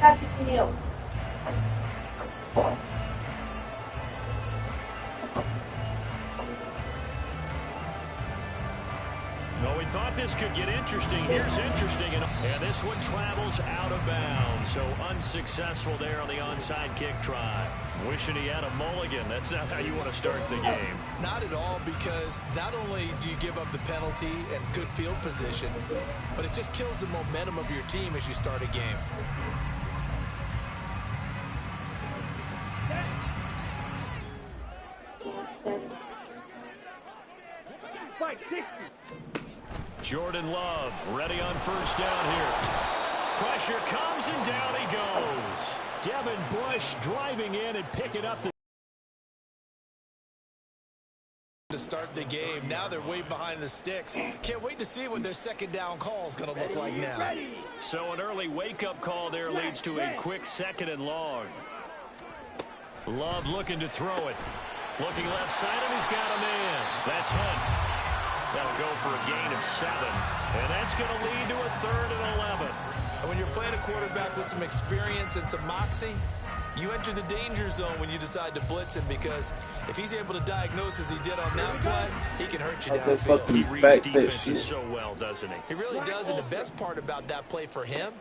Well, we thought this could get interesting. Here's interesting. And this one travels out of bounds. So unsuccessful there on the onside kick try. Wishing he had a mulligan. That's not how you want to start the game. Not at all, because not only do you give up the penalty and good field position, but it just kills the momentum of your team as you start a game. Jordan Love ready on first down here. Pressure comes and down he goes. Devin Bush driving in and picking up the to start the game. Now they're way behind the sticks. Can't wait to see what their second down call is going to look like now. So an early wake-up call there leads to a quick second and long. Love looking to throw it. Looking left side, and he's got a man. That's Hunt. That'll go for a gain of 7. And that's going to lead to a 3rd and 11. And when you're playing a quarterback with some experience and some moxie, you enter the danger zone when you decide to blitz him, because if he's able to diagnose as he did on that play, he can hurt you downfield. He reads defenses so well, doesn't he? He really does, and the best part about that play for him,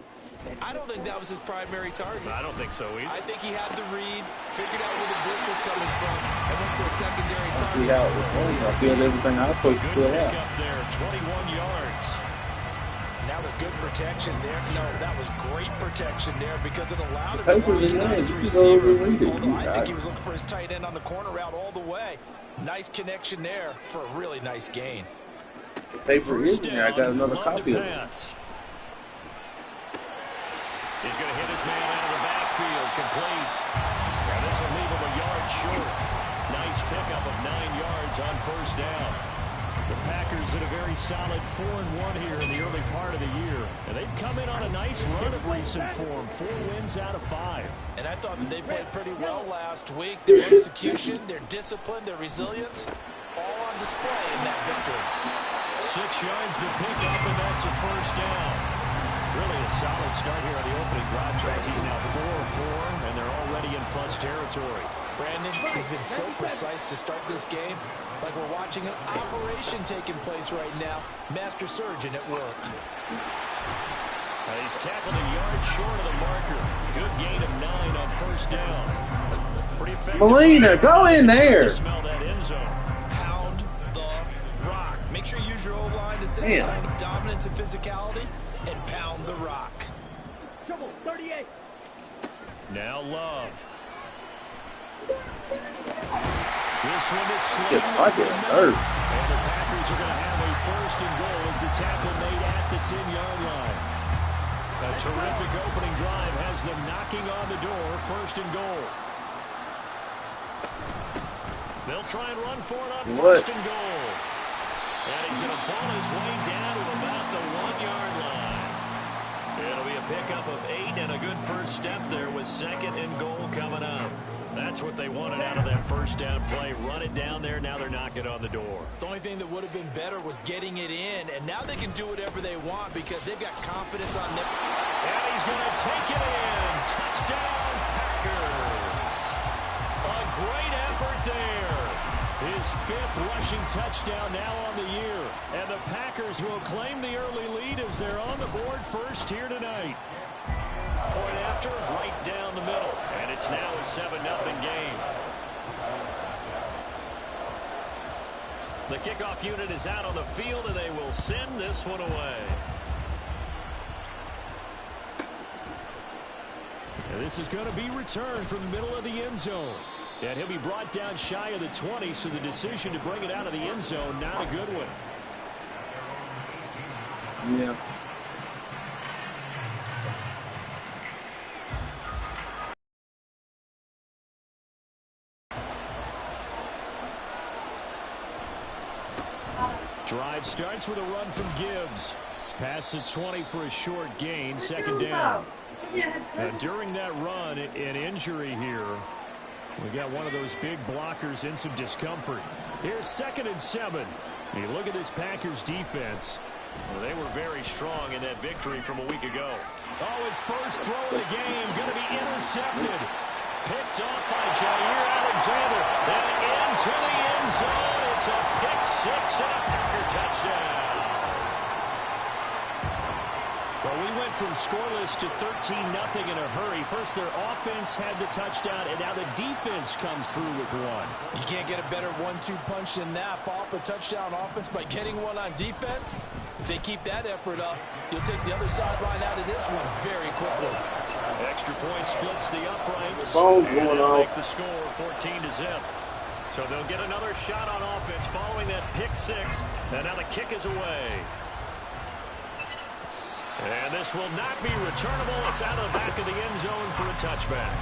I don't think that was his primary target. I don't think so either. I think he had the read, figured out where the blitz was coming from, and went to a secondary target. See how it was going. I feel everything I was supposed to feel out. Up there, 21 yards. That was good protection there. No, that was great protection there, because it allowed him to work in on his there. receiver. Although I think he was looking for his tight end on the corner route all the way. Nice connection there for a really nice gain. The paper is in there. I got another copy of it. He's going to hit his man out of the backfield, complete. And this will leave him a yard short. Nice pickup of 9 yards on first down. The Packers in a very solid 4-1 here in the early part of the year. And they've come in on a nice run of recent form. 4 wins out of 5. And I thought that they played pretty well last week. Their execution, their discipline, their resilience, all on display in that victory. 6 yards the pickup, and that's a first down. Really a solid start here on the opening drive. He's now 4 of 4, and they're already in plus territory. Brandon, he's been so precise to start this game, like we're watching an operation taking place right now. Master surgeon at work. He's tackled a yard short of the marker. Good gain of 9 on first down. Pretty effective. Molina, go in there. Smell that end zone. Pound the rock. Make sure you use your O-line to set the tone of dominance and physicality, and pound the rock. 38. Now Love. This one is slow. And the Packers are going to have a first and goal as the tackle made at the 10-yard line. A terrific opening drive has them knocking on the door. First and goal. They'll try and run for it on first and goal. And he's going to pull his way down to about the 1-yard line. It'll be a pickup of 8 and a good first step there with second and goal coming up. That's what they wanted out of that first down play. Run it down there. Now they're knocking on the door. The only thing that would have been better was getting it in, and now they can do whatever they want because they've got confidence on them. And he's going to take it in. Touchdown, Packers. A great effort there. His 5th rushing touchdown now on the year. And the Packers will claim the early lead as they're on the board first here tonight. Point after, right down the middle. And it's now a 7-0 game. The kickoff unit is out on the field, and they will send this one away. And this is going to be returned from the middle of the end zone. And he'll be brought down shy of the 20, so the decision to bring it out of the end zone, not a good one. Yeah. Drive starts with a run from Gibbs. Past the 20 for a short gain, second down. Now, during that run, an injury here. We got one of those big blockers in some discomfort. Here's 2nd and 7. You look at this Packers defense. Well, they were very strong in that victory from a week ago. Oh, his first throw of the game going to be intercepted. Picked off by Jair Alexander. Then into the end zone. It's a pick six and a Packer touchdown. Well, we went from scoreless to 13-0 in a hurry. First, their offense had the touchdown, and now the defense comes through with one. You can't get a better 1-2 punch than that. Off a touchdown offense by getting one on defense. If they keep that effort up, you'll take the other sideline out of this one very quickly. Extra point splits the uprights. Ball's and going they'll off. make the score 14-0. So they'll get another shot on offense following that pick six. And now the kick is away. And this will not be returnable. It's out of the back of the end zone for a touchback.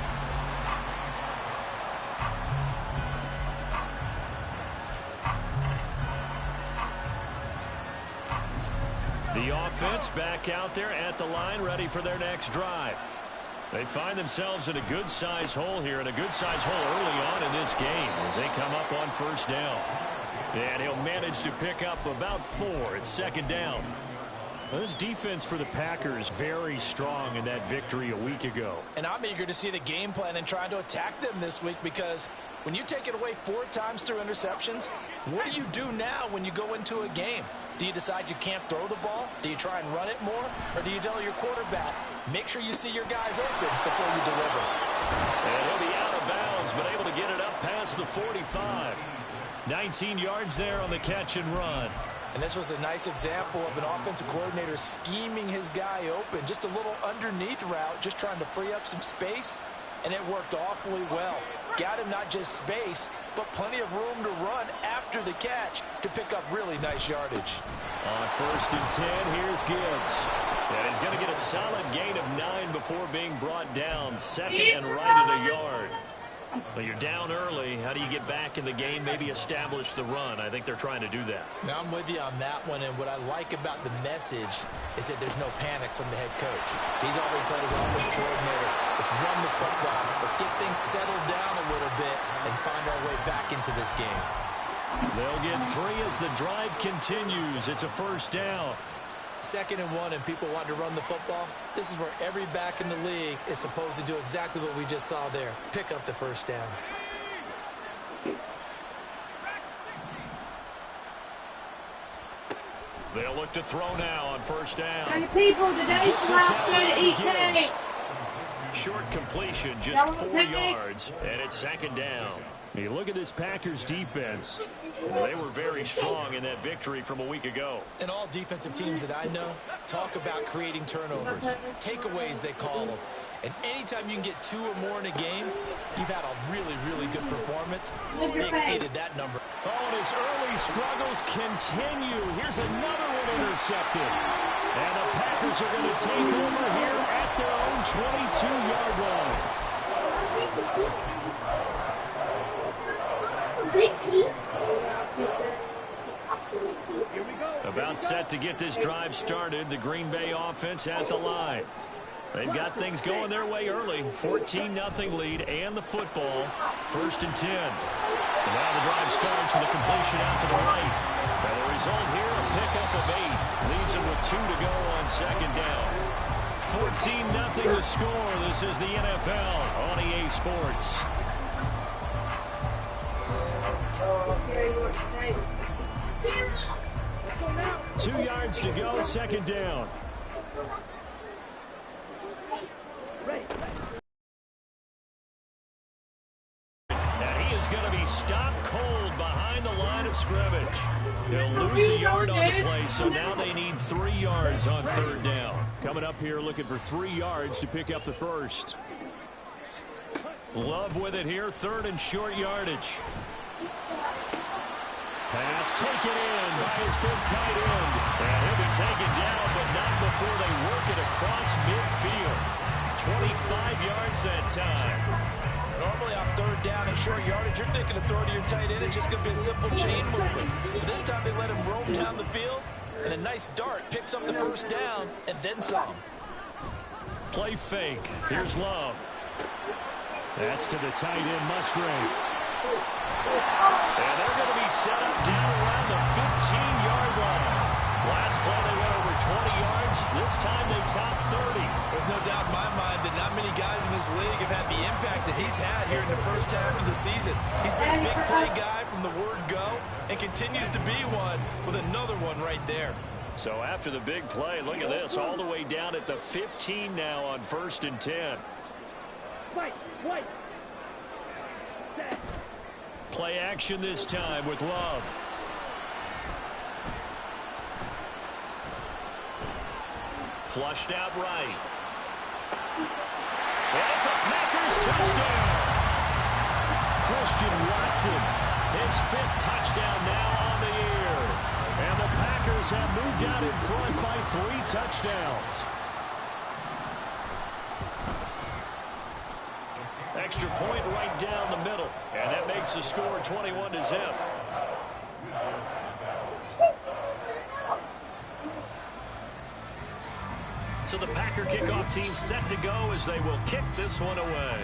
The offense back out there at the line, ready for their next drive. They find themselves in a good-sized hole here, and a good-sized hole early on in this game as they come up on first down. And he'll manage to pick up about 4. It's second down. Well, this defense for the Packers very strong in that victory a week ago. And I'm eager to see the game plan and trying to attack them this week, because when you take it away 4 times through interceptions, what do you do now when you go into a game? Do you decide you can't throw the ball? Do you try and run it more? Or do you tell your quarterback, make sure you see your guys open before you deliver? And he'll be out of bounds, but able to get it up past the 45. 19 yards there on the catch and run. And this was a nice example of an offensive coordinator scheming his guy open. Just a little underneath route, just trying to free up some space, and it worked awfully well. Got him not just space, but plenty of room to run after the catch to pick up really nice yardage. On first and 10, here's Gibbs. And he's going to get a solid gain of 9 before being brought down. Second and right at a yard. Well, you're down early. How do you get back in the game, maybe establish the run? I think they're trying to do that. Now, I'm with you on that one, and what I like about the message is that there's no panic from the head coach. He's already told his offensive coordinator, let's run the football. Let's get things settled down a little bit and find our way back into this game. They'll get 3 as the drive continues. It's a first down. 2nd and 1, and people want to run the football. This is where every back in the league is supposed to do exactly what we just saw there. Pick up the first down. They'll look to throw now on first down. And the people today's the last day to eat cake. Short completion, just 4 yards, and it's second down. You look at this Packers defense. They were very strong in that victory from a week ago. And all defensive teams that I know talk about creating turnovers. Takeaways, they call them. And anytime you can get 2 or more in a game, you've had a really, really good performance. They exceeded that number. Oh, and his early struggles continue. Here's another one intercepted. And the Packers are going to take over here at their own 22-yard line. About set to get this drive started. The Green Bay offense at the line. They've got things going their way early. 14-0 lead and the football. First and 10. And now the drive starts with a completion out to the right. And the result here, a pickup of 8. Leaves them with 2 to go on second down. 14-0 the score. This is the NFL on EA Sports. 2 yards to go, second down. And he is going to be stopped cold behind the line of scrimmage. They'll lose a yard on the play, so now they need 3 yards on third down. Coming up here looking for 3 yards to pick up the first. Love with it here, third and short yardage. Pass taken in by his big tight end. And he'll be taken down, but not before they work it across midfield. 25 yards that time. Normally on third down and short yardage, you're thinking of throwing to your tight end. It's just going to be a simple chain movement. But this time they let him roam down the field, and a nice dart picks up the first down and then some. Play fake. Here's Love. That's to the tight end, Musgrave. And they're going to be set up down around the 15-yard line. Last play they went over 20 yards. This time they topped 30. There's no doubt in my mind that not many guys in this league have had the impact that he's had here in the first half of the season. He's been a big play guy from the word go and continues to be one with another one right there. So after the big play, look at this, all the way down at the 15 now on 1st and 10. Play action this time with Love. Flushed out right. And it's a Packers touchdown. Christian Watson, his 5th touchdown now on the year. And the Packers have moved out in front by 3 touchdowns. Extra point right down the middle. And that makes the score 21-0. So the Packer kickoff team set to go as they will kick this one away.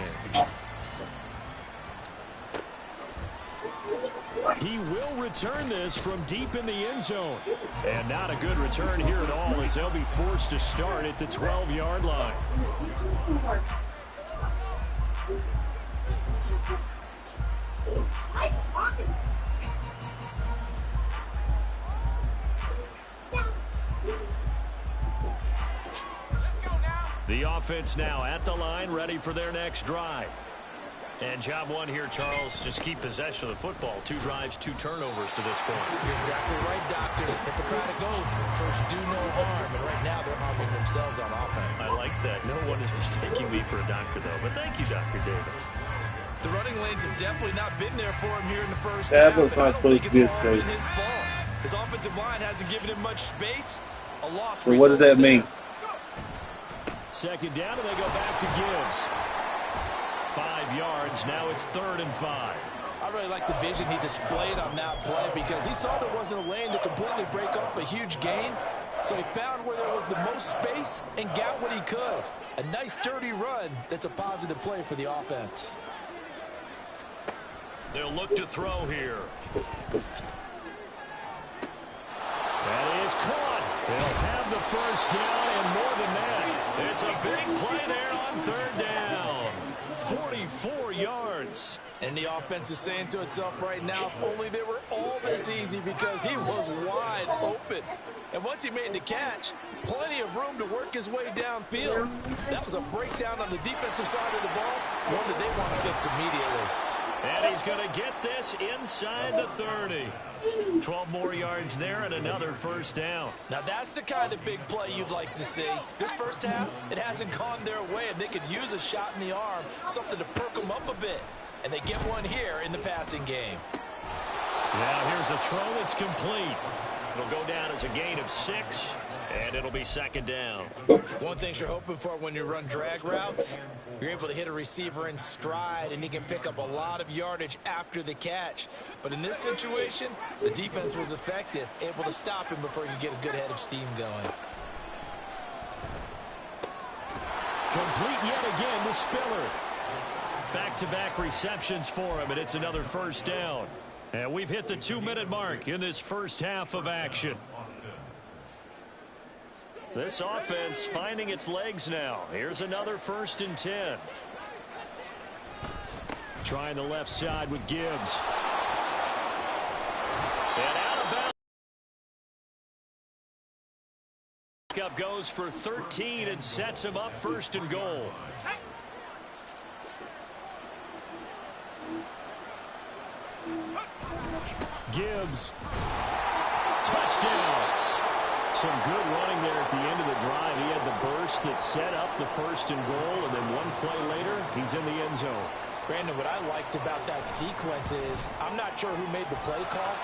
He will return this from deep in the end zone. And not a good return here at all as they'll be forced to start at the 12-yard line. The offense now at the line, ready for their next drive. And job one here, Charles, just keep possession of the football. 2 drives, 2 turnovers to this point. You're exactly right, Doctor. Hippocratic oath. First, do no harm. And right now, they're harming themselves on offense. I like that. No one is mistaking me for a doctor, though. But thank you, Dr. Davis. The running lanes have definitely not been there for him here in the first That half. was not supposed to be a straight. His fault. His offensive line hasn't given him much space. A loss. So what does that mean? Second down, and they go back to Gibbs. 5 yards. Now it's 3rd and 5. I really like the vision he displayed on that play because he saw there wasn't a lane to completely break off a huge gain. So he found where there was the most space and got what he could. A nice, dirty run that's a positive play for the offense. They'll look to throw here. That is caught. They'll have the first down and more than that. It's a big play there on 3rd down. 44 yards. And the offense is saying to itself right now, if only they were all this easy because he was wide open. And once he made the catch, plenty of room to work his way downfield. That was a breakdown on the defensive side of the ball, one that they want to fix immediately. And he's going to get this inside the 30. 12 more yards there and another first down. Now that's the kind of big play you'd like to see. This first half, it hasn't gone their way, and they could use a shot in the arm, something to perk them up a bit. And they get one here in the passing game. Now here's a throw that's complete. It'll go down as a gain of 6, and it'll be 2nd down. One thing you're hoping for when you run drag routes, you're able to hit a receiver in stride, and he can pick up a lot of yardage after the catch. But in this situation, the defense was effective, able to stop him before you get a good head of steam going. Complete yet again to Spiller. Back-to-back receptions for him, and it's another first down. And we've hit the 2-minute mark in this first half of action. This offense finding its legs now. Here's another 1st and 10. Trying the left side with Gibbs. And out of bounds. Up goes for 13 and sets him up 1st and goal. Gibbs. Touchdown. Some good running there at the end of the drive. He had the burst that set up the 1st and goal, and then one play later, he's in the end zone. Brandon, what I liked about that sequence is I'm not sure who made the play call,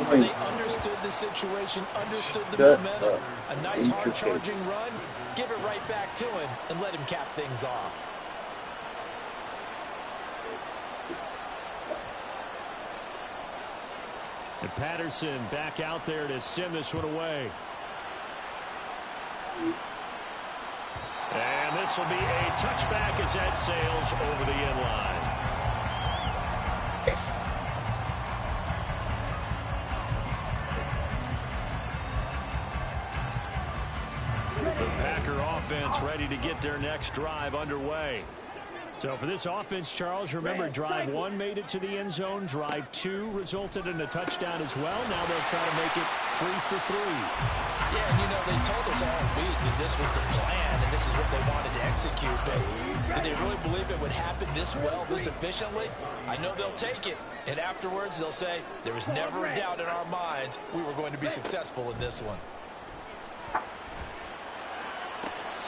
but they understood the situation, understood the momentum. A nice hard-charging run, give it right back to him, and let him cap things off. And Patterson back out there to send this one away. And this will be a touchback as that sails over the end line. offense ready to get their next drive underway. So for this offense, Charles, remember drive 1 made it to the end zone. Drive 2 resulted in a touchdown as well. Now they'll try to make it 3 for 3. Yeah, and they told us all week that this was the plan and this is what they wanted to execute. But did they really believe it would happen this well, this efficiently? I know they'll take it. And afterwards, they'll say, there was never a doubt in our minds we were going to be successful in this one.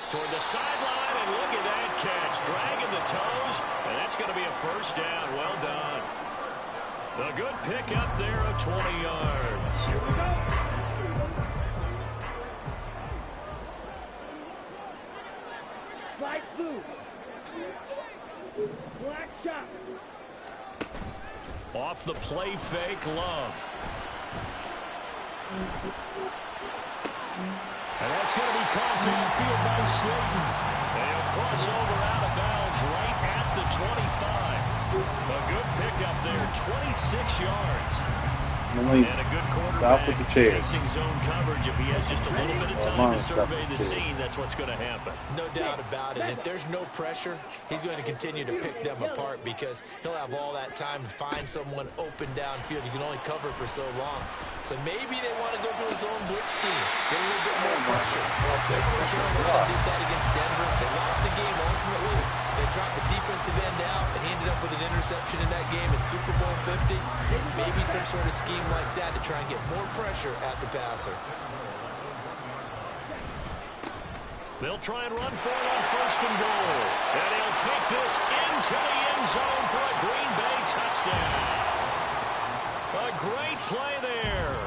Toward the sideline, and look at that catch. Dragging the toes, and that's going to be a first down. Well done. A good pickup there of 20 yards. Here we go. Black blue. Black shot. Off the play fake, Love. And that's going to be caught downfield by Slayton. They'll cross over out of bounds right at the 25. A good pickup there, 26 yards. And a good quarterback facing zone coverage. If he has just a little bit of time to survey the scene, that's what's going to happen. No doubt about it. If there's no pressure, he's going to continue to pick them apart because he'll have all that time to find someone open downfield. You can only cover for so long. So maybe they want to go to a zone blitz scheme, get a little bit more pressure. Remember when Carolina did that against Denver? They lost the game ultimately. They dropped the defensive end out, and he ended up with an interception in that game in Super Bowl 50. Maybe some sort of scheme like that to try and get more pressure at the passer. They'll try and run for it on 1st and goal. And he'll take this into the end zone for a Green Bay touchdown. A great play there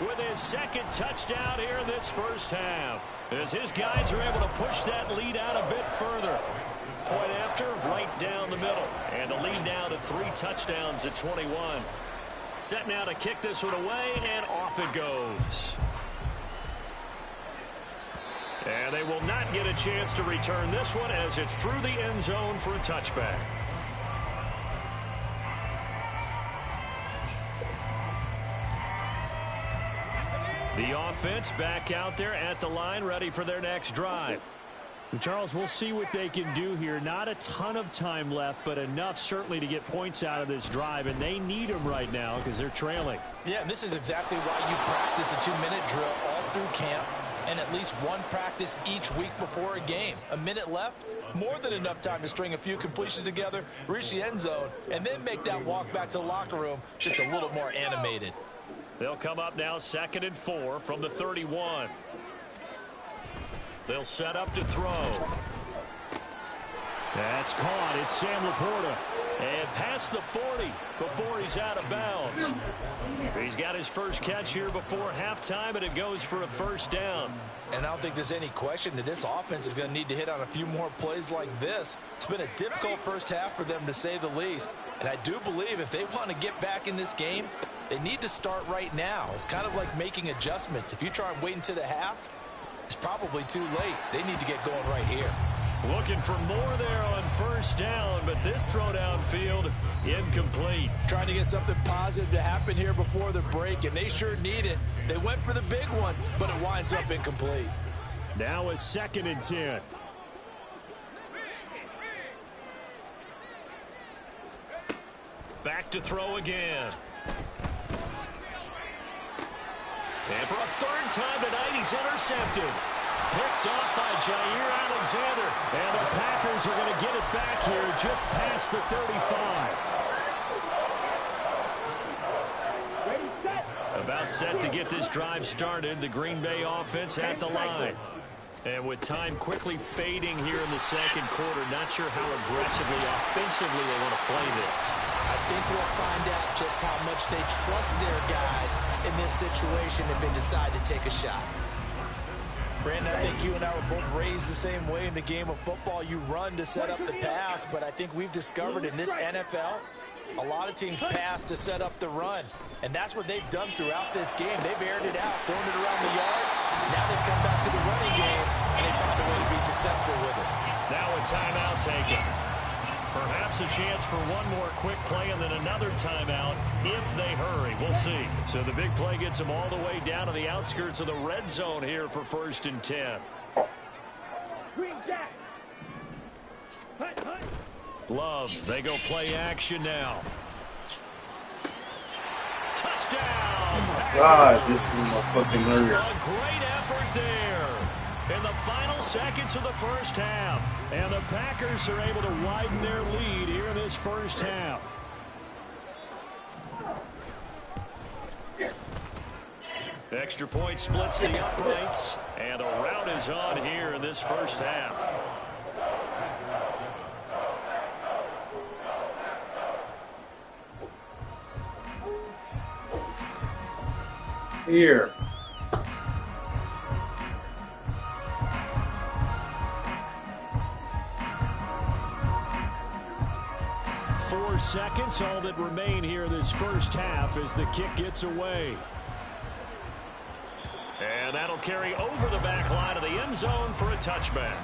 with his 2nd touchdown here in this first half, as his guys are able to push that lead out a bit further. Point after, right down the middle. And the lead now to 3 touchdowns at 21. Set now to kick this one away, and off it goes. And they will not get a chance to return this one as it's through the end zone for a touchback. The offense back out there at the line, ready for their next drive. Charles, we'll see what they can do here. Not a ton of time left, but enough certainly to get points out of this drive, and they need them right now because they're trailing. Yeah, and this is exactly why you practice a 2-minute drill all through camp and at least one practice each week before a game. A minute left, more than enough time to string a few completions together, reach the end zone, and then make that walk back to the locker room just a little more animated. They'll come up now 2nd and 4 from the 31. They'll set up to throw. That's caught. It's Sam Laporta. And past the 40 before he's out of bounds. He's got his first catch here before halftime, and it goes for a first down. And I don't think there's any question that this offense is going to need to hit on a few more plays like this. It's been a difficult first half for them, to say the least. And I do believe if they want to get back in this game, they need to start right now. It's kind of like making adjustments. If you try and wait until the half, it's probably too late. They need to get going right here. Looking for more there on first down, but this throw downfield, incomplete. Trying to get something positive to happen here before the break, and they sure need it. They went for the big one, but it winds up incomplete. Now a 2nd and 10. Back to throw again. And for a 3rd time tonight, he's intercepted. Picked off by Jair Alexander. And the Packers are going to get it back here just past the 35. About set to get this drive started. The Green Bay offense at the line. And with time quickly fading here in the 2nd quarter, not sure how aggressively, offensively they want to play this. I think we'll find out just how much they trust their guys in this situation if they decide to take a shot. Brandon, I think you and I were both raised the same way in the game of football. You run to set up the pass, but I think we've discovered in this NFL, a lot of teams pass to set up the run. And that's what they've done throughout this game. They've aired it out, thrown it around the yard. Now they've come back to the running game, and they found a way to be successful with it. Now a timeout taken. Perhaps a chance for one more quick play and then another timeout if they hurry. We'll see. So the big play gets them all the way down to the outskirts of the red zone here for 1st and 10. Green Jack. Hut, hut. Love, they go play action now. Touchdown! God, this is my fucking nervous. A great effort there in the final seconds of the first half. And the Packers are able to widen their lead here in this first half. Extra point splits the uprights, and a rout is on here in this first half. Here. Four seconds, all that remain here this first half as the kick gets away. And that'll carry over the back line of the end zone for a touchback.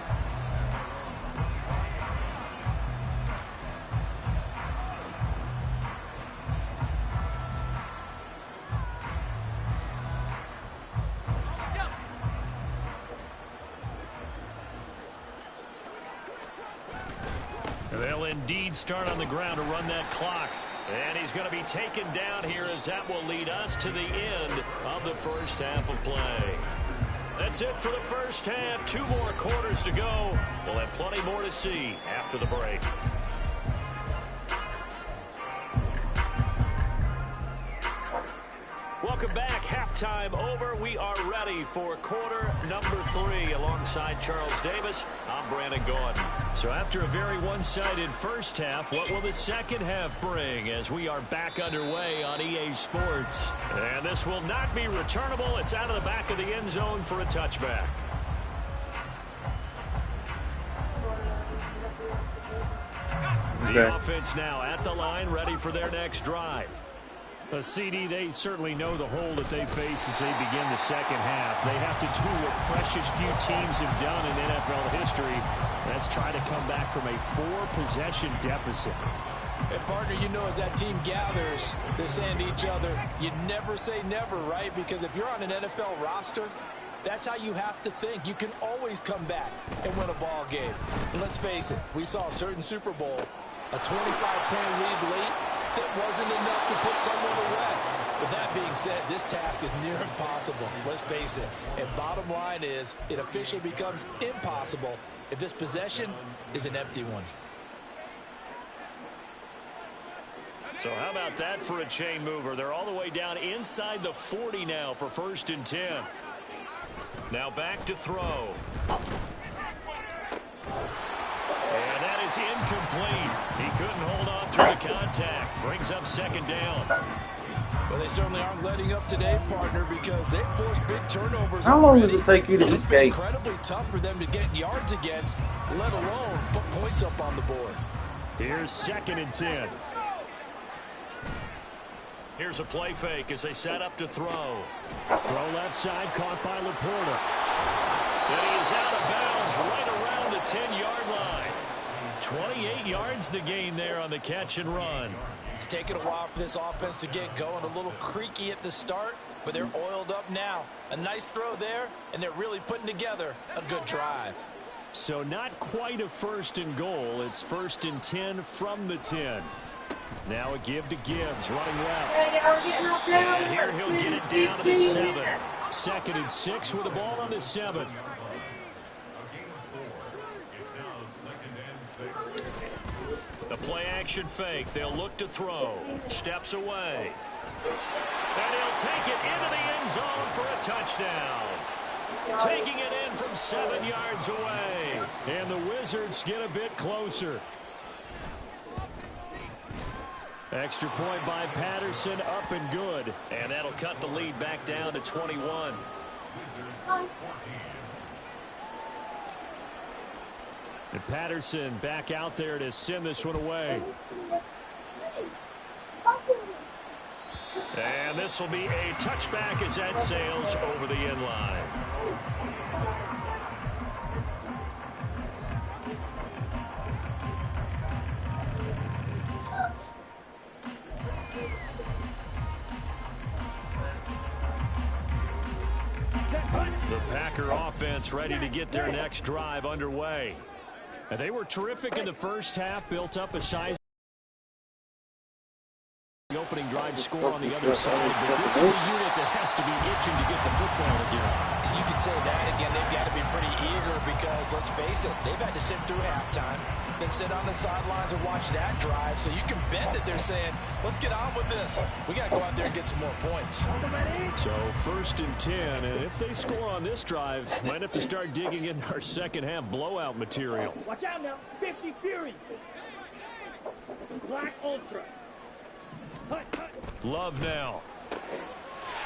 They'll indeed start on the ground to run that clock. And he's going to be taken down here as that will lead us to the end of the first half of play. That's it for the first half. 2 more quarters to go. We'll have plenty more to see after the break. Welcome back. Halftime over. We are ready for quarter number 3. Alongside Charles Davis, I'm Brandon Gordon. So after a very one-sided first half, what will the second half bring as we are back underway on EA Sports? And this will not be returnable. It's out of the back of the end zone for a touchback. The offense now at the line, ready for their next drive. CD, they certainly know the hole that they face as they begin the second half. They have to do what precious few teams have done in NFL history. That's try to come back from a 4-possession deficit. And, partner, you know, as that team gathers, they're saying to each other, you never say never, right? Because if you're on an NFL roster, that's how you have to think. You can always come back and win a ball game. And let's face it, we saw a certain Super Bowl, a 25-point lead late, that wasn't enough to put someone away. But that being said, this task is near impossible. Let's face it. And bottom line is, it officially becomes impossible if this possession is an empty one. So how about that for a chain mover? They're all the way down inside the 40 now for 1st and 10. Now back to throw. And that is incomplete. He couldn't hold on through the contact. Brings up 2nd down. Well, they certainly aren't letting up today, partner, because they forced big turnovers. How long does it take you to It's get been gate? incredibly tough for them to get yards against, let alone put points up on the board. Here's 2nd and 10. Here's a play fake as they set up to throw. Throw left side, caught by Laporta. And he is out of bounds right around the 10-yard line. 28 yards the gain there on the catch and run. It's taken a while for this offense to get going. A little creaky at the start, but they're oiled up now. A nice throw there, and they're really putting together a good drive. So not quite a 1st and goal. It's 1st and 10 from the 10. Now a give to Gibbs, running left. And here he'll get it down to the 7. 2nd and 6 with the ball on the 7. The play action fake. They'll look to throw. Steps away. And he'll take it into the end zone for a touchdown. Taking it in from 7 yards away. And the Wizards get a bit closer. Extra point by Patterson, up and good. And that'll cut the lead back down to 21. And Patterson back out there to send this one away. And this will be a touchback as that sails over the end line. The Packer offense ready to get their next drive underway. And they were terrific in the first half, built up a size. The opening drive score on the other side, but this is a unit that has to be itching to get the football again. You could say that again. They've got to be pretty eager because, let's face it, they've had to sit through halftime, then sit on the sidelines and watch that drive. So you can bet that they're saying, let's get on with this. We got to go out there and get some more points. So 1st and 10, and if they score on this drive, might have to start digging into our second half blowout material. Watch out now. 50 Fury. Black Ultra. Hut, hut. Love now.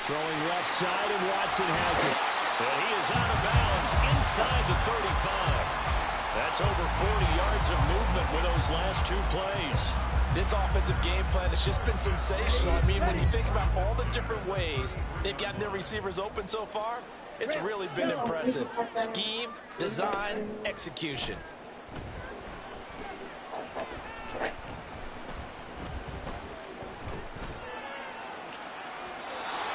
Throwing left side, and Watson has it. And he is out of bounds inside the 35. That's over 40 yards of movement with those last 2 plays. This offensive game plan has just been sensational. I mean, when you think about all the different ways they've gotten their receivers open so far, it's really been impressive. Scheme, design, execution.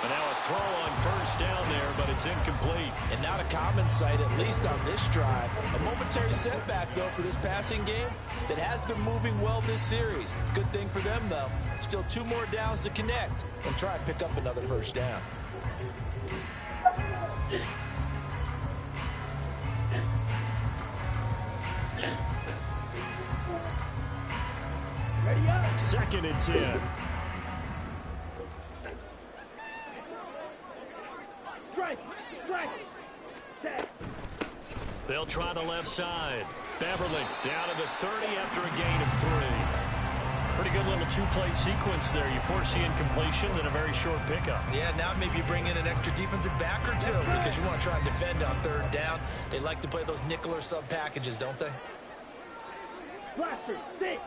And now a throw on 1st down there, but it's incomplete. And not a common sight, at least on this drive. A momentary setback, though, for this passing game that has been moving well this series. Good thing for them, though. Still 2 more downs to connect and try and pick up another 1st down. Ready up. 2nd and 10. Strike. Strike. Set. They'll try the left side. Beverly down to the 30 after a gain of 3. Pretty good little 2-play sequence there. You foresee incompletion, then a very short pickup. Yeah, now maybe you bring in an extra defensive back or 2 because you want to try and defend on 3rd down. They like to play those nickel or sub packages, don't they? Blaster. 6.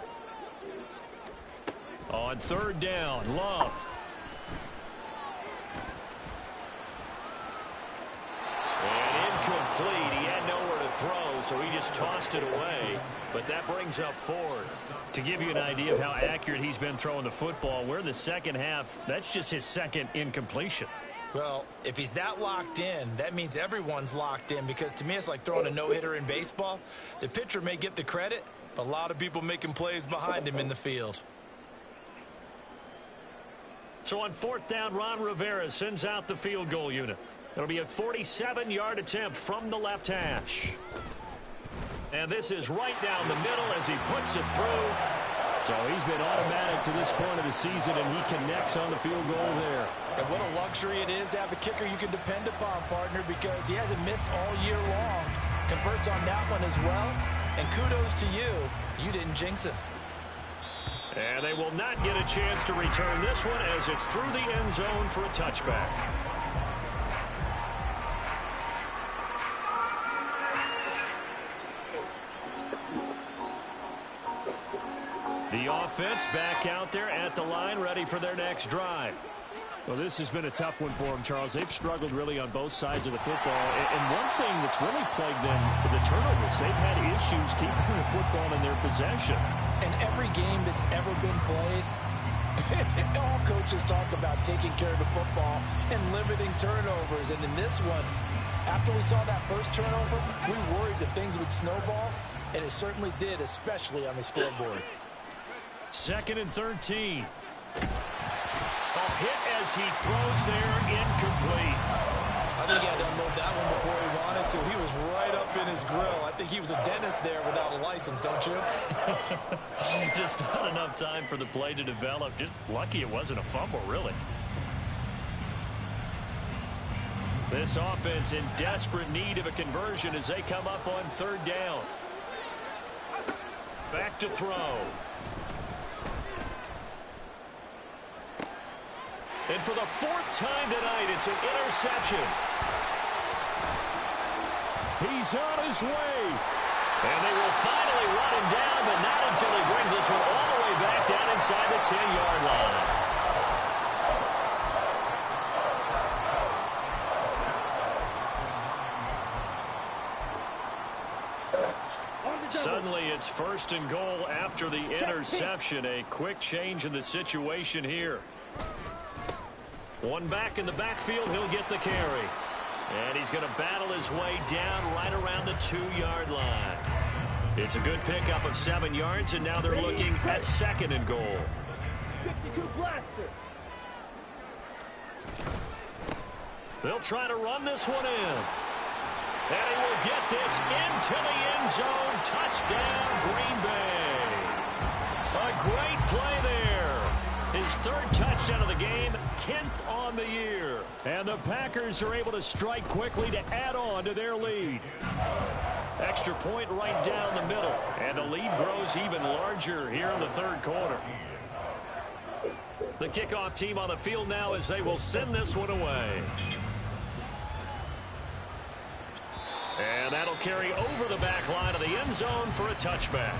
On 3rd down, Love. And incomplete. He had nowhere to throw, so he just tossed it away. But that brings up 4th. To give you an idea of how accurate he's been throwing the football, we're in the second half. That's just his 2nd incompletion. Well, if he's that locked in, that means everyone's locked in, because to me it's like throwing a no-hitter in baseball. The pitcher may get the credit, but a lot of people making plays behind him in the field. So on 4th down, Ron Rivera sends out the field goal unit. It'll be a 47-yard attempt from the left hash. And this is right down the middle as he puts it through. So he's been automatic to this point of the season, and he connects on the field goal there. And what a luxury it is to have a kicker you can depend upon, partner, because he hasn't missed all year long. Converts on that one as well. And kudos to you. You didn't jinx it. And they will not get a chance to return this one as it's through the end zone for a touchback. The offense back out there at the line, ready for their next drive. Well, this has been a tough one for them, Charles. They've struggled really on both sides of the football. And one thing that's really plagued them, the turnovers. They've had issues keeping the football in their possession. And every game that's ever been played, all coaches talk about taking care of the football and limiting turnovers. And in this one, after we saw that first turnover, we worried that things would snowball, and it certainly did, especially on the scoreboard. 2nd and 13. A hit as he throws there, incomplete. I think he had to unload that one before he wanted to. He was right up in his grill. I think he was a dentist there without a license, don't you? Just not enough time for the play to develop. Just lucky it wasn't a fumble, really. This offense in desperate need of a conversion as they come up on 3rd down. Back to throw. And for the 4th time tonight, it's an interception. He's on his way. And they will finally run him down, but not until he brings this one all the way back down inside the 10-yard line. Suddenly it's 1st and goal after the interception. A quick change in the situation here. One back in the backfield, he'll get the carry. And he's going to battle his way down right around the 2-yard line. It's a good pickup of 7 yards, and now they're looking at 2nd and goal. 52 blaster. They'll try to run this one in. And he will get this into the end zone. Touchdown, Green Bay. A great play there. His 3rd touchdown of the game, 10th on the year. And the Packers are able to strike quickly to add on to their lead. Extra point right down the middle. And the lead grows even larger here in the 3rd quarter. The kickoff team on the field now as they will send this one away. And that'll carry over the back line of the end zone for a touchback.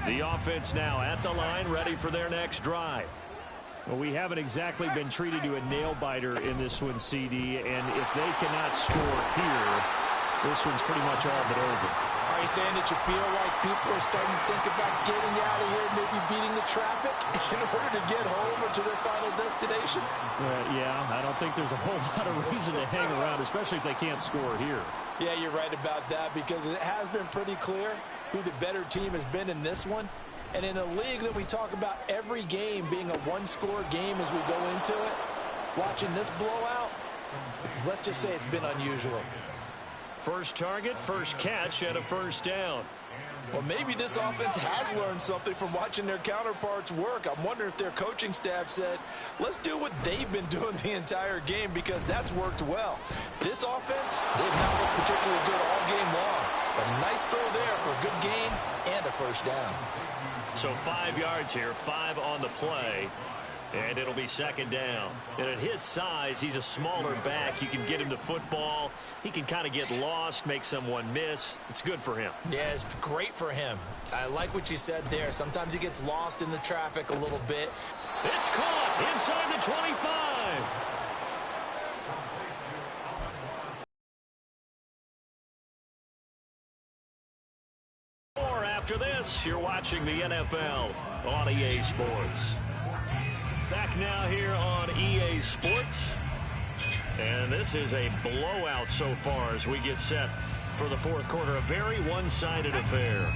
The offense now at the line, ready for their next drive. Well, we haven't exactly been treated to a nail-biter in this one, CD, and if they cannot score here, this one's pretty much all but over. Are you saying that you feel like people are starting to think about getting out of here, maybe beating the traffic in order to get home or to their final destinations? Yeah, I don't think there's a whole lot of reason to hang around, especially if they can't score here. Yeah, you're right about that because it has been pretty clear who the better team has been in this one. And in a league that we talk about every game being a one-score game as we go into it, watching this blowout, let's just say it's been unusual. First target, first catch, and a first down. Well, maybe this offense has learned something from watching their counterparts work. I'm wondering if their coaching staff said, let's do what they've been doing the entire game because that's worked well. This offense, they've not looked particularly good all game long. A nice throw there for a good gain and a first down. So 5 yards here, 5 on the play, and it'll be 2nd down. And at his size, he's a smaller back. You can get him the football. He can kind of get lost, make someone miss. It's good for him. Yeah, it's great for him. I like what you said there. Sometimes he gets lost in the traffic a little bit. It's caught inside the 25. After this, you're watching the NFL on EA Sports. Back now here on EA Sports. And this is a blowout so far as we get set for the 4th quarter. A very one-sided affair.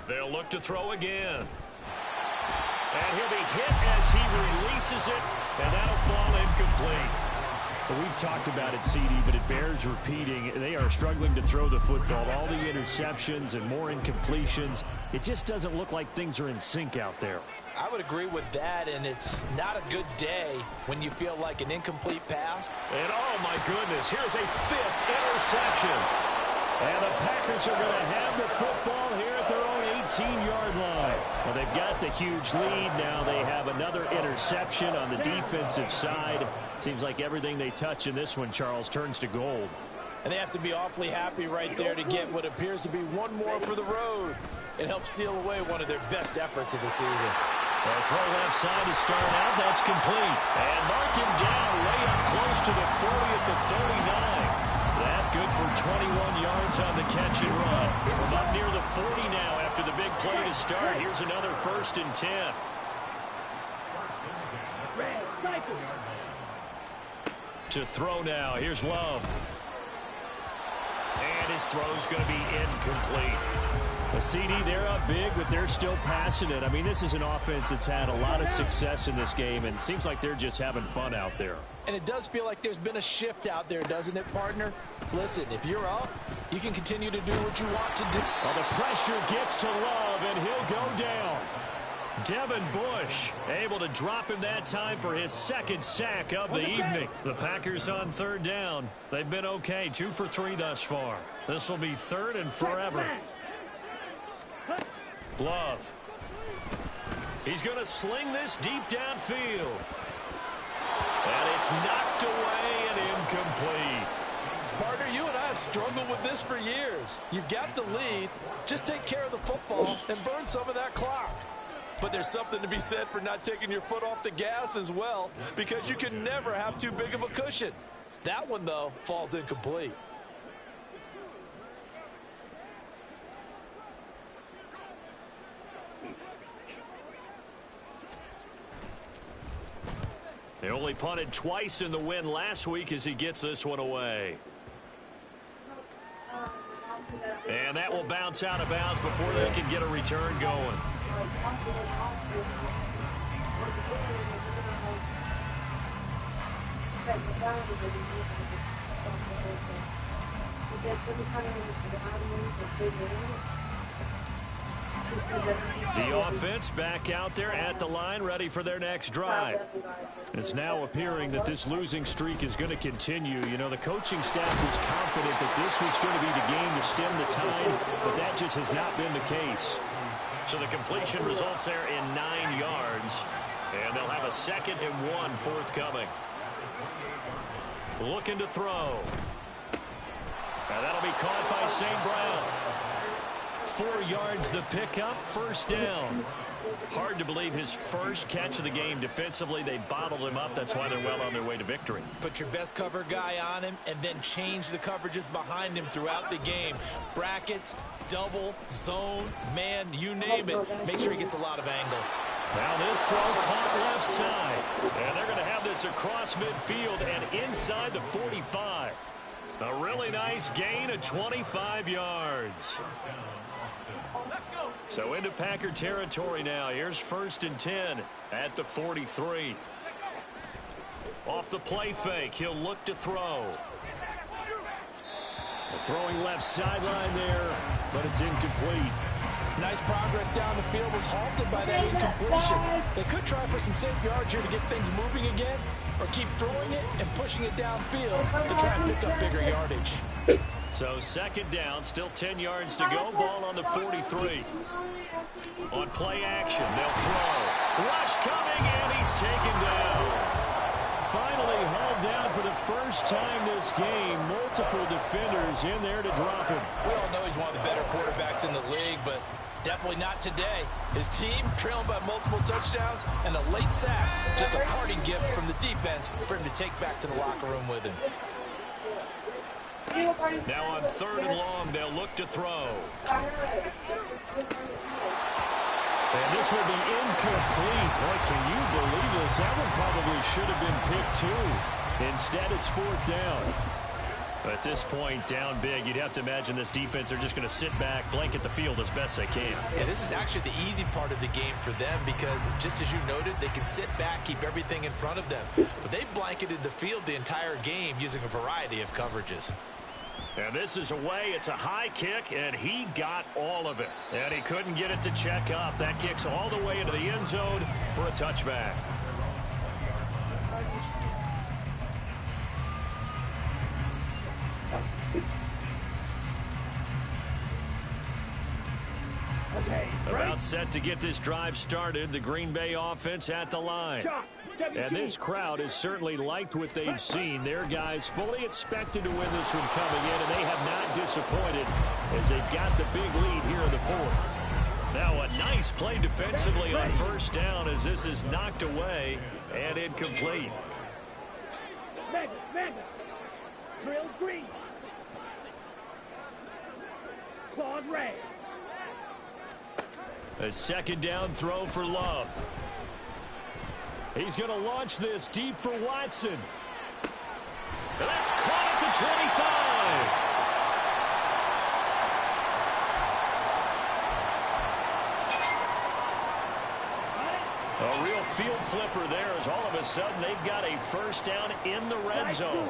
They'll look to throw again. And he'll be hit as he releases it, and that'll fall incomplete. Well, we've talked about it, CD, but it bears repeating. They are struggling to throw the football. All the interceptions and more incompletions. It just doesn't look like things are in sync out there. I would agree with that, and it's not a good day when you feel like an incomplete pass. And, oh, my goodness, here's a 5th interception. And the Packers are going to have the football here at their own 18-yard line. Well, they've got the huge lead. Now they have another interception on the defensive side. Seems like everything they touch in this one, Charles, turns to gold. And they have to be awfully happy right there to get what appears to be one more for the road. It helps seal away one of their best efforts of the season. Well, throw left side to start out. That's complete. And mark him down way up close to the 40 at the 39. That good for 21 yards on the catch and run. From up near the 40 now after the big play to start. Here's another 1st and 10. To throw now. Here's Love. And his throw's going to be incomplete. A CD, they're up big, but they're still passing it. I mean, this is an offense that's had a lot of success in this game, and it seems like they're just having fun out there. And it does feel like there's been a shift out there, doesn't it, partner? Listen, if you're up, you can continue to do what you want to do. Well, the pressure gets to Love, and he'll go down. Devin Bush able to drop him that time for his 2nd sack of the evening. The Packers on 3rd down. They've been okay, 2 for 3 thus far. This will be 3rd and forever. Love. He's going to sling this deep downfield. And it's knocked away and incomplete. Partner, you and I have struggled with this for years. You've got the lead. Just take care of the football and burn some of that clock. But there's something to be said for not taking your foot off the gas as well, because you can never have too big of a cushion. That one, though, falls incomplete. They only punted twice in the win last week as he gets this one away. And that will bounce out of bounds before they can get a return going. The offense back out there at the line, ready for their next drive. It's now appearing that this losing streak is going to continue. You know, the coaching staff was confident that this was going to be the game to stem the tide, but that just has not been the case. So the completion results there in 9 yards, and they'll have a 2nd and 1 forthcoming. Looking to throw. And that'll be caught by St. Brown. 4 yards the pickup, first down. Hard to believe his first catch of the game. Defensively, they bottled him up. That's why they're well on their way to victory. Put your best cover guy on him and then change the coverages behind him throughout the game. Brackets, double, zone, man, you name it. Make sure he gets a lot of angles. Now this throw caught left side. And they're going to have this across midfield and inside the 45. A really nice gain of 25 yards. So into Packer territory now. Here's 1st and 10 at the 43. Off the play fake, he'll look to throw. Throwing left sideline there, but it's incomplete. Nice progress down the field, was halted by that incompletion. They could try for some safe yards here to get things moving again, or keep throwing it and pushing it downfield to try and pick up bigger yardage. So 2nd down, still 10 yards to go. Ball on the 43. On play action, they'll throw. Rush coming, and he's taken down. Finally hauled down for the first time this game. Multiple defenders in there to drop him. We all know he's one of the better quarterbacks in the league, but definitely not today. His team trailing by multiple touchdowns and a late sack. Just a parting gift from the defense for him to take back to the locker room with him. Now on 3rd and long, they'll look to throw. And this will be incomplete. Boy, can you believe this? That one probably should have been picked too. Instead, it's 4th down. At this point, down big, you'd have to imagine this defense are just going to sit back, blanket the field as best they can. Yeah, this is actually the easy part of the game for them because, just as you noted, they can sit back, keep everything in front of them. But they've blanketed the field the entire game using a variety of coverages. And this is away. It's a high kick, and he got all of it. And he couldn't get it to check up. That kicks all the way into the end zone for a touchback. About set to get this drive started. The Green Bay offense at the line. And this crowd has certainly liked what they've seen. Their guys fully expected to win this one coming in, and they have not disappointed as they've got the big lead here in the 4th. Now a nice play defensively on 1st down as this is knocked away and incomplete. Drill green. Claude Ray. A 2nd down throw for Love. He's going to launch this deep for Watson. And that's caught at the 25. A real field flipper there as all of a sudden they've got a 1st down in the red zone.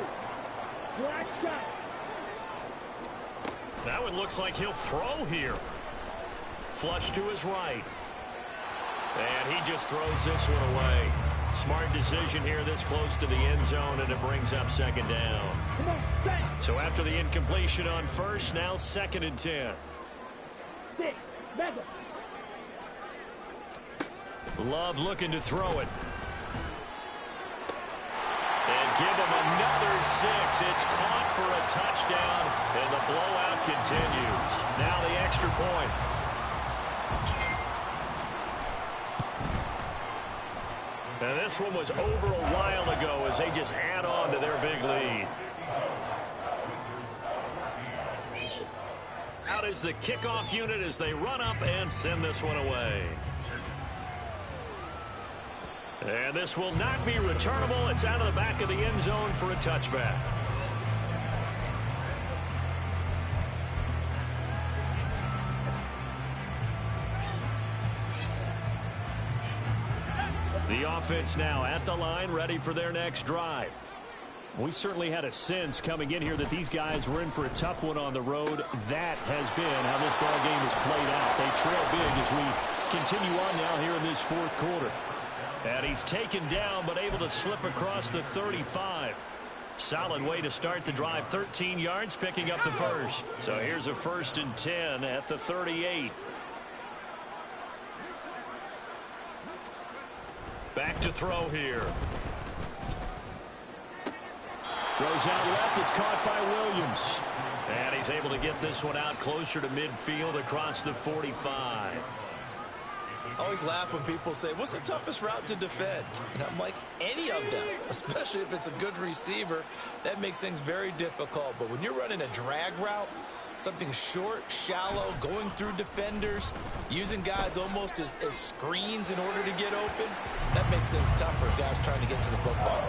That one looks like he'll throw here. Flush to his right. And he just throws this one away. Smart decision here this close to the end zone, and it brings up 2nd down. So after the incompletion on 1st, now 2nd and 10. Love looking to throw it. And give him another 6. It's caught for a touchdown, and the blowout continues. Now the extra point. And this one was over a while ago as they just add on to their big lead. Out is the kickoff unit as they run up and send this one away. And this will not be returnable. It's out of the back of the end zone for a touchback. The offense now at the line, ready for their next drive. We certainly had a sense coming in here that these guys were in for a tough one on the road. That has been how this ball game has played out. They trail big as we continue on now here in this fourth quarter. And he's taken down but able to slip across the 35. Solid way to start the drive. 13 yards, picking up the first. So here's a 1st and 10 at the 38. Back to throw here. Goes out left. It's caught by Williams. And he's able to get this one out closer to midfield across the 45. I always laugh when people say, what's the toughest route to defend? And I'm like, any of them, especially if it's a good receiver. That makes things very difficult. But when you're running a drag route, something short, shallow, going through defenders, using guys almost as screens in order to get open, that makes things tougher, guys trying to get to the football.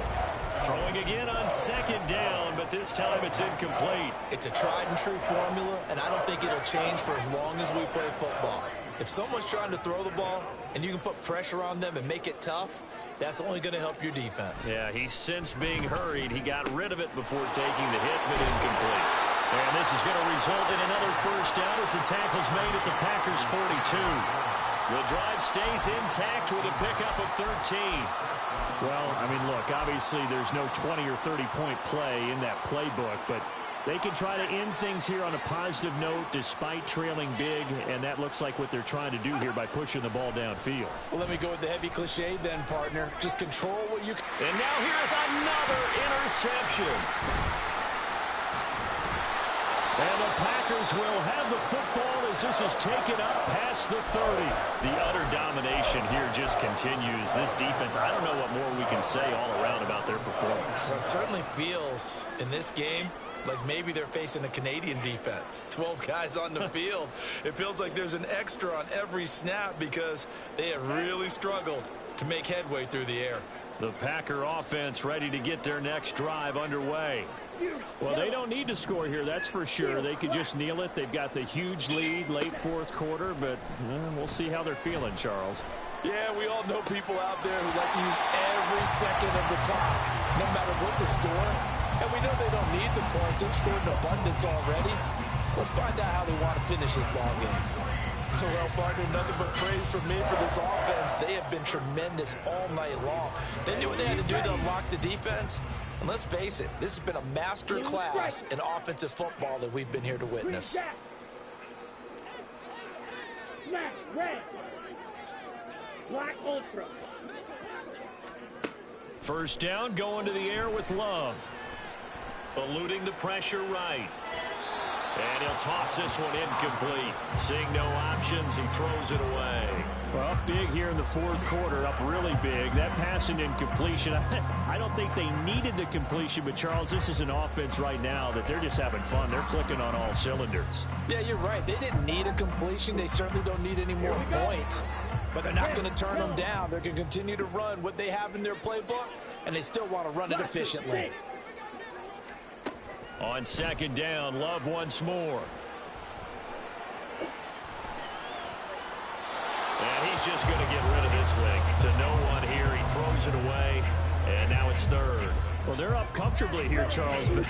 Throwing again on 2nd down, but this time it's incomplete. It's a tried and true formula, and I don't think it'll change for as long as we play football. If someone's trying to throw the ball and you can put pressure on them and make it tough, that's only going to help your defense. Yeah, he's since being hurried. He got rid of it before taking the hit, but incomplete. And this is going to result in another 1st down as the tackle's made at the Packers' 42. The drive stays intact with a pickup of 13. Well, I mean, look, obviously there's no 20 or 30-point play in that playbook, but they can try to end things here on a positive note despite trailing big, and that looks like what they're trying to do here by pushing the ball downfield. Well, let me go with the heavy cliche then, partner. Just control what you can. And now here's another interception. And the Packers will have the football as this is taken up past the 30. The utter domination here just continues. This defense, I don't know what more we can say all around about their performance. Well, it certainly feels in this game like maybe they're facing a Canadian defense. 12 guys on the field. It feels like there's an extra on every snap because they have really struggled to make headway through the air. The Packer offense ready to get their next drive underway. Well, they don't need to score here, that's for sure. They could just kneel it. They've got the huge lead late 4th quarter, but we'll see how they're feeling, Charles. Yeah, we all know people out there who like to use every second of the clock, no matter what the score. And we know they don't need the points. They've scored in abundance already. Let's find out how they want to finish this ball game. Well, partner, nothing but praise from me for this offense. They have been tremendous all night long. They knew what they had to do to unlock the defense. And let's face it, this has been a master class in offensive football that we've been here to witness. Black, red. Black ultra. 1st down, going to the air with Love. Eluding the pressure right. And he'll toss this one incomplete. Seeing no options, he throws it away. Well, up big here in the 4th quarter, up really big. That pass and incompletion, I don't think they needed the completion, but Charles, this is an offense right now that they're just having fun. They're clicking on all cylinders. Yeah, you're right. They didn't need a completion. They certainly don't need any more points. But they're not going to turn them down. They're going to continue to run what they have in their playbook, and they still want to run it efficiently. On 2nd down, Love once more. And he's just going to get rid of this thing. To no one here. He throws it away, and now it's 3rd. Well, they're up comfortably here, Charles, but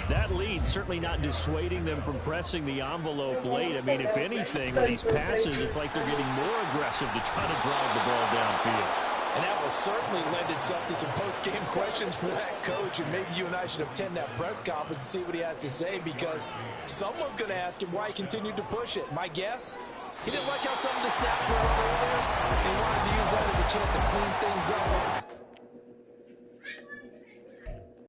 that lead certainly not dissuading them from pressing the envelope late. I mean, if anything, with these passes, it's like they're getting more aggressive to try to drive the ball downfield. And that will certainly lend itself to some post-game questions for that coach. And maybe you and I should attend that press conference and see what he has to say, because someone's going to ask him why he continued to push it. My guess, he didn't like how some of the snaps were earlier. He wanted to use that as a chance to clean things up.